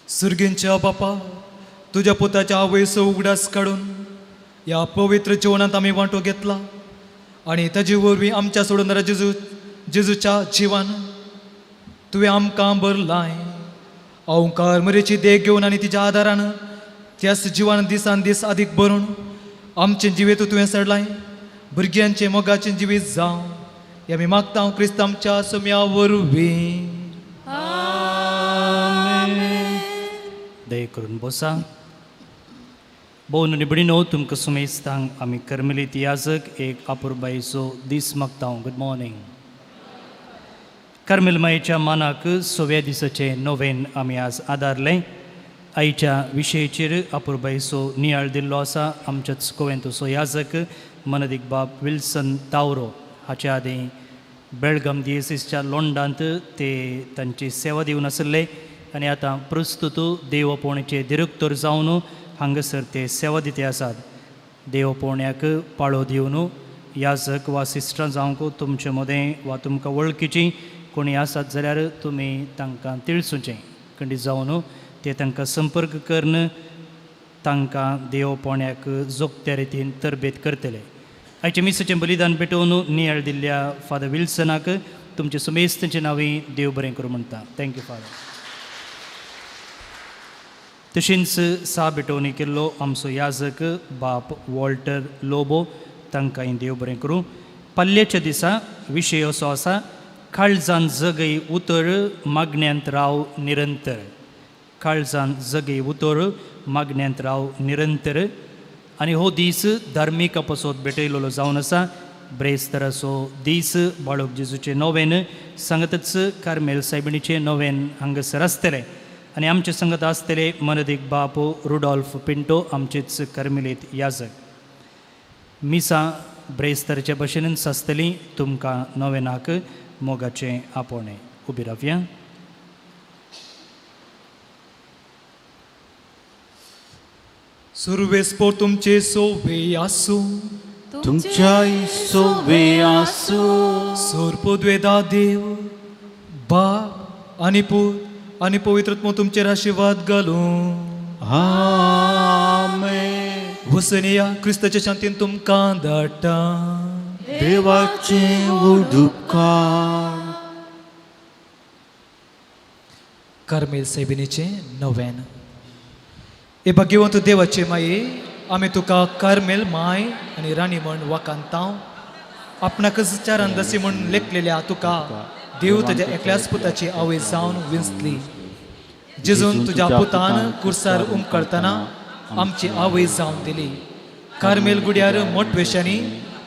सुर्गींच्या बापा, तुझ्या पुताच्या आवयचो उगडास काढून या पवित्र जेवणात आम्ही वांटो घेतला आणि ताजे वरवीं आमच्या सोडून जेजूच्या जिवान तुवें आमकां भरलाय. अवंकार मरेची देख घेवन आनी तिच्या आदारान त्याच जिवान दिसान दीस अदीक भरून आमचे जिवेत तुवें सडलाय. भुरग्यांचे मोगाचे जिवीत जावं हे आमी मागता हांव क्रिस्तांच्या सुम्या वरवीं. दय करून बसा. भोवन निबडीनो तुमकां सुमेस्तांक आमी कर्मलीत याजक एक अपुरबायेचो दीस मागता. Good morning. कर्मेलमायेच्या मानाक 6व्या दिसाचे नोवेन आमी आज आदारलें. आयच्या विशयेचेर अपुरबायेचो नियाळ दिल्लो आसा. आमच्याच कोवेंतोचो याजक मनदीक बाब विल्सन तावरो हाचे आदीं बेळगाम DSSच्या लोंडांत ते तांची सेवा दिवन आसले आनी आतां प्रस्तुत देवपोवणेचे डिरेक्टर जावन हांगासर ते सेवा दिते आसात. देवपोवण्याक पाळो दिवन याजक वा सिस्टरां जावंक तुमचे मदें वा तुमकां वळखीची कोणी आसात जाल्यार तुमी तांकां तिळसूचें खंडीत जावन ते तांकां संपर्क करून तांकां देवपणाक जोगत्या रितीन तरबेत करतले. आयचे मिसाचें बलिदान पेटोवन नियाळ दिल्ल्या फादर विल्सनाक तुमचे सुमेस्तांचे नांवी देव बरें करूं म्हणटा. Thank you father. तशेंच सा भेटोवणी केल्लो आमचो याजक बाप वॉल्टर लोबो तांकांय देव बरें करूं. पल्ल्याच्या दिसा विशय असो आसा, काळजान जगय उतर मागण्यांत राव निरंतर. काळजान जगय उतर मागण्यांत राव निरंतर. आनी हो दीस धार्मीक पासत भेटयलेलो जावन आसा. ब्रेस्तराचो दीस बाळोक जेजूचें नोवेन सांगतच कार्मेल सायबिणीचें नोवेन हांगासर आसतलें. आनी आमचे संगत आसतले मनदीक बाप रुडॉल्फ पिंटो, आमचेच कार्मेलीत याजक. मिसा ब्रेस्तराच्या भशेनच आसतली. तुमकां नोवेनाक मोगाचें आपोवणें. उबी रावया. सर्वेस्पोर तुमचे सोवे आसूं, तुमच्या सोवे आसूं. सोरपोद्वेदा देव बाप आनी पूत आनी पवित्रत्व तुमचेर आशिर्वाद घालूं. आमेन. वसनिया क्रिस्ताच्या शांतीन तुमकां धाडटा. देवाचें उपकार. कार्मेल सायबिणीचें नोवेन. हे भाग्यवंत देवाचे माये, आमी तुका कार्मेल माय आनी राणी म्हण वाकांताव. आपणाकच चारांदासी म्हण लेखलेल्या तुका देव तुज्या एकल्याच पुताची आवय जावन विंचली. जेजून तुज्या पुतान कुर्सार उमकळतना आमची आवय जावन दिली. कार्मेल गुड्यार मोठवेशांनी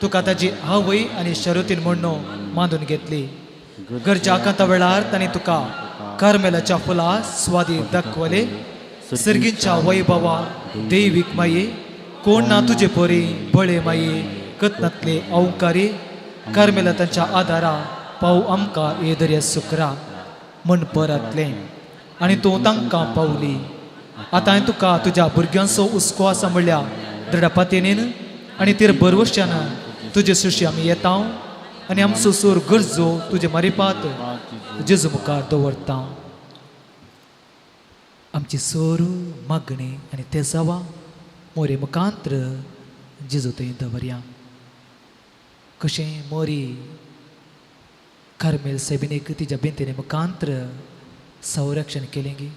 तुका ताची आवय आनी शरतीन म्हणणो मांडून घेतली. गरजाकांता वेळार तांणी तुका कार्मेलाच्या फुला स्वादी दाखवले. सर्गींच्या वैभवा दैवीक माये, कोण ना तुजे परी बळे माये, कतनातले औंकारी. कार्मेला तांच्या आदारा पाव आमकां येदर्या सुकरा म्हण परतले आनी तूं तांकां पावली. आतां तुका तुज्या भुरग्यांचो हुस्को आसा म्हणल्या दृढपातेन आनी तेर बरवश्यान तुजे सुशी आमी येता आनी आमचो सोर गरजो तुजे मारिपात जेजू मुखार दवरता. आमची सोर मागणी आनी ते जावा मोरे मुखांत्र जेजू थंय दवरया. कशें मोरी कार्मेल सायबिणीक तिच्या भिंतीने मुखांत्र संरक्षण केलें गे,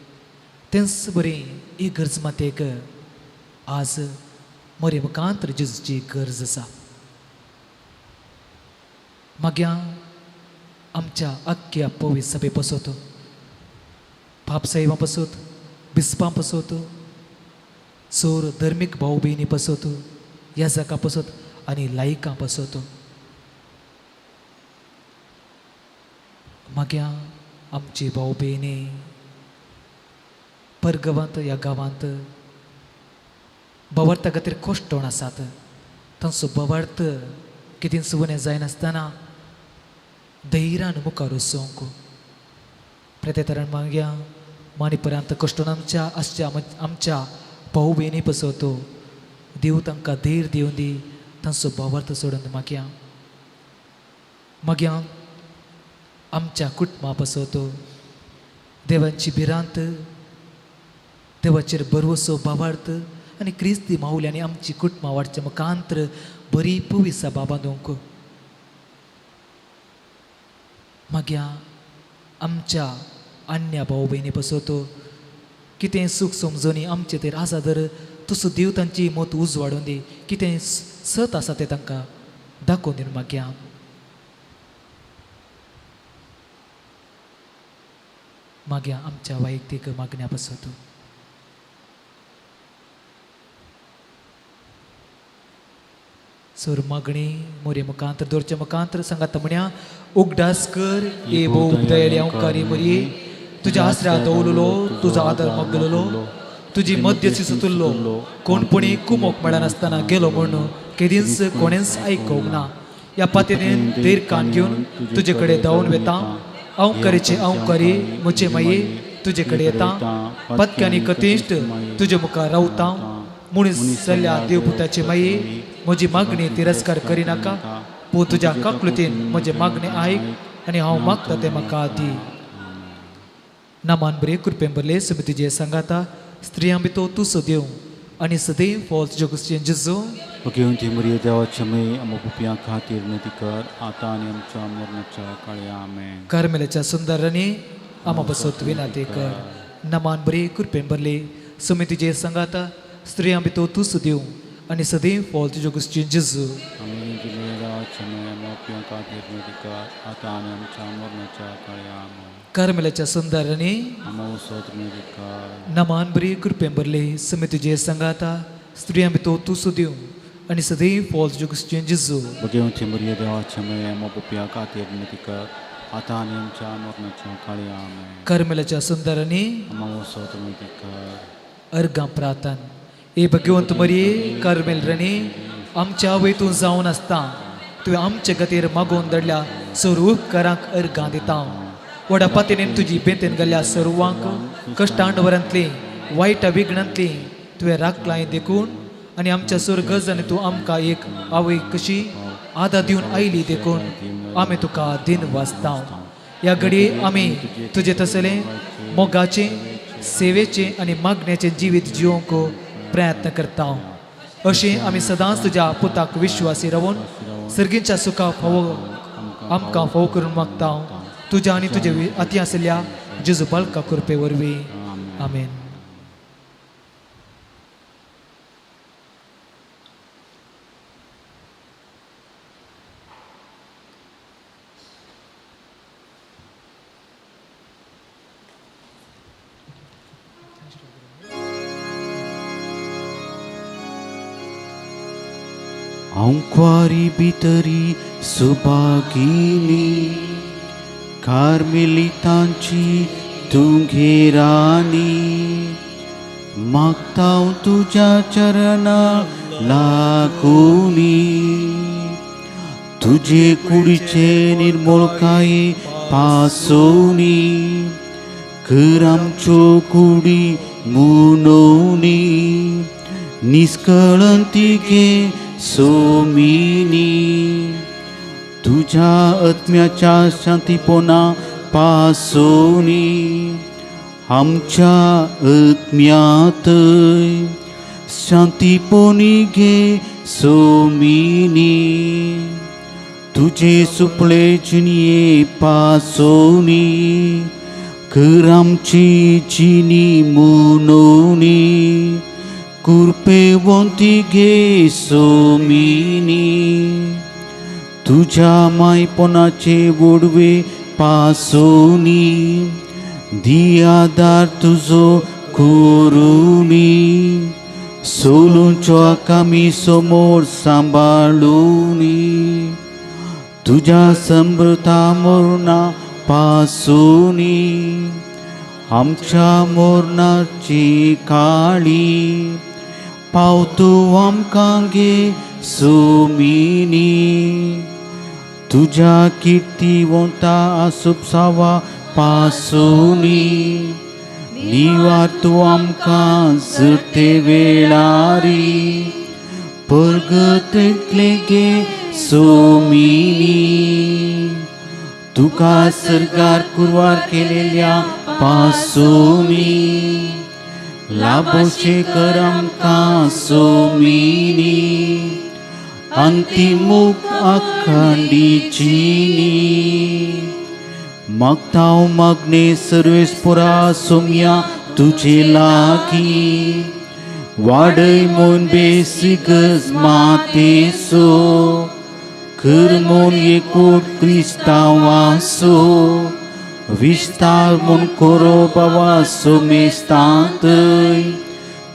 तेंच बरी ही गरज मातेक आज मोरे मुखांत्र जेजूची गरज आसा. मागया आमच्या आख्या पवित्र सभे पसत, पापसाहेबां पसत, बिस्पां पसत, सोर धर्मीक भाव भयणी पसत, याजकां पसत आनी लायकां पसत. मागया आमची भाव भयणी परगांवांत ह्या गांवांत बवार्था खातीर कोश्टोण आसात. तांचो बवार्थ कितें सुवणें जायनासतना धैर्यान मुखार वचूंक प्रत्येक तरान मागया माणिपुरांत कोश्टोण आमच्या भाव भयणी पसत देव तांकां धैर्य दिवन दी. तांचो बवार्थ सोडून मागया आमच्या कुटुंबा पसत देवाची भिरांत, देवाचेर बरवसो बाबार्थ आनी क्रिस्ती माऊल्यांनी आमची कुटुंबा वाडच्या मुखांत्र बरी पवित्र बाबा दोंक. मागया आमच्या अन्य भाव भयणी पसत कितें सूख समजोनी आमचे तेर आसा जर तसो देव तांची मत उजवाडून दी. कितें सत आसा तें तांकां दाखोवन दी. मागया मागया आमच्या वैयक्तीक मागण्या पसत सोर मागणी मोरे मुखांत्र दोरच्या मुखांत्र सांगात म्हण्या उगडास कर ए भोव दयाळी औंकारी मरी. तुज्या आसऱ्या दवललो, तुजो आदर मागलेलो, तुजी मध्यची सुतुल्लो, कोणपणी कुमोक मेळनासतना गेलो म्हण केदींच कोणेंच आयकोंक ना. ह्या पातेन देर कान घेवन तुजे कडेन धांवन वेता. औंकारीचे औंकारी म्हजे माये तुजे कडेन येता. पत्क्यांनी कतिश्ट तुजे मुखार रावता. मनीस जाल्ल्या देवपुताचे माये म्हजी मागणी तिरस्कार करिनाका. पो तुज्या काकुळतीन म्हजे मागणी आयक आनी हांव मागता तें म्हाका दी. नामान बरे कृपेन बरले समितीचे सांगाता स्त्रियां भितर तूं सदैव आनी सदैव फॉल तुज्या कुशीन जेजू. घेऊन ती मरिये देवाच्या मे आमच्या पुपियां खातीर विनंती कर आता आनी आमच्या मरणाच्या काळी आमेन. कार्मेलाच्या सुंदरांनी आमा बसत विनाते कर. नामान बरे कृपेन बरले समितीचे सांगाता स्त्रियां भितर तूं सदैव आनी सदैव फॉल तुज्या कुशीन जेजू. आमी मरिये देवाच्या मे आमच्या पुपियां खातीर विनंती कर आता आनी आमच्या मरणाच्या काळी आमेन. कार्मेलाच्या सुंदरांनी आमच्या वसत विनंती कर. नामान बरे कृपेन बरले समितीचे सांगाता स्त्रियां भितर तूं सदैव आनी सदैव फॉल तुज्या कुशीन जेजू. घेऊन ती मरिये देवाच्या मे आमच्या पुपियां खातीर विनंती कर आता आनी आमच्या मरणाच्या काळी आमेन. कार्मेलाच्या सुंदरांनी आमच्या वसत विनंती कर. अर्गां प्रार्थन. हे भगवंत मरिये कार्मेल आमच्या वयतून जावन आसता तुवें आमचे खातीर मागोवन दडल्या सर्व उपकारांक अर्गां दिता. व्हडा पातेनेन तुजी बेतेन गेल्ल्या सर्वांक कश्टांडवरांतली वायट विघ्नांतली तुवें राखलाय देखून आनी आमच्या स्वर्गज आनी तूं आमकां एक आवय कशी आदार दिवन आयली देखून आमी तुका दिन वाचता. ह्या घडये आमी तुजे तसले मोगाचे सेवेचे आनी मागण्याचे जिवीत जिवंक प्रयत्न करता. अशें आमी सदांच तुज्या पुताक विश्वासी रावून सर्गीच्या सुखा फावो आमकां फावो करून मागता. तुज्या आनी तुजे अती आसल्या जेजू बाळका कृपे वरवीं आमेन. आंक्वारी भितरी सुभागिनी कार्मेलितांची तुंगे राणी मागता तुझ्या चरणा लागुनी तुझे कुडीचे निर्मळकाये पासोनी कर आमच्यो कुडी मुनोनी निष्कळंतीके सोमिनी तुझ्या आत्म्याच्या शांतीपणा पासोनी आमच्या आत्म्यात शांतीपणी घे सोमिनी तुझे सुपळे चिनिये पासोनी कर आमची चिनी मुनोनी कृपेवंती घे सोमिनी तुझ्या मायपणाचे वडवे पासोनी दियादार तुझो करुनी सोलूंचो आमी समोर सांबाळूनी तुझ्या समृता मरणा पासोनी आमच्या मरणाची काळी पावतो आमकां घे सोमिनी तुझ्या कीर्तिवंता आसूप सावा पासोनी निवार तूं आमकां जरते वेळारी परगतले गे सोमिनी तुका सरकार कुरवार केलेल्या पासोनी लाभोशे कर आमकां सोमिनी अंतिमूक अखंडीची मागता मागणे सर्वेस्पुरा सोम्या तुझे लागी वाडय मोन बेसिगज मातेसो कर मोन एकूट क्रिस्तावासो विस्तार मोन कोरो बावासो मेस्तांतय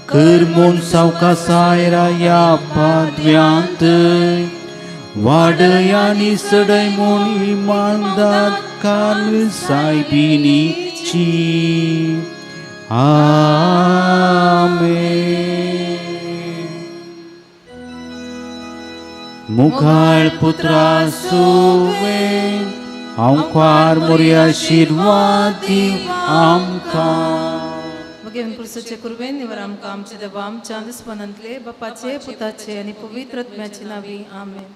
कर मोन सावकासाय राया पादव्यांतय वाडय आनी सडय मोन इमानदार कान सायबिनीची आमेन. मुखार पुत्रा सोवे आमकां मोरी आशीर्वाद दिव आमकां भगवान पुरुषाचे कुर्बेन निवर आमकां आमचे देवा आमच्या दिसपणांतले बापाचे पुताचे आनी पवित्र आत्म्याचे नावी आमेन.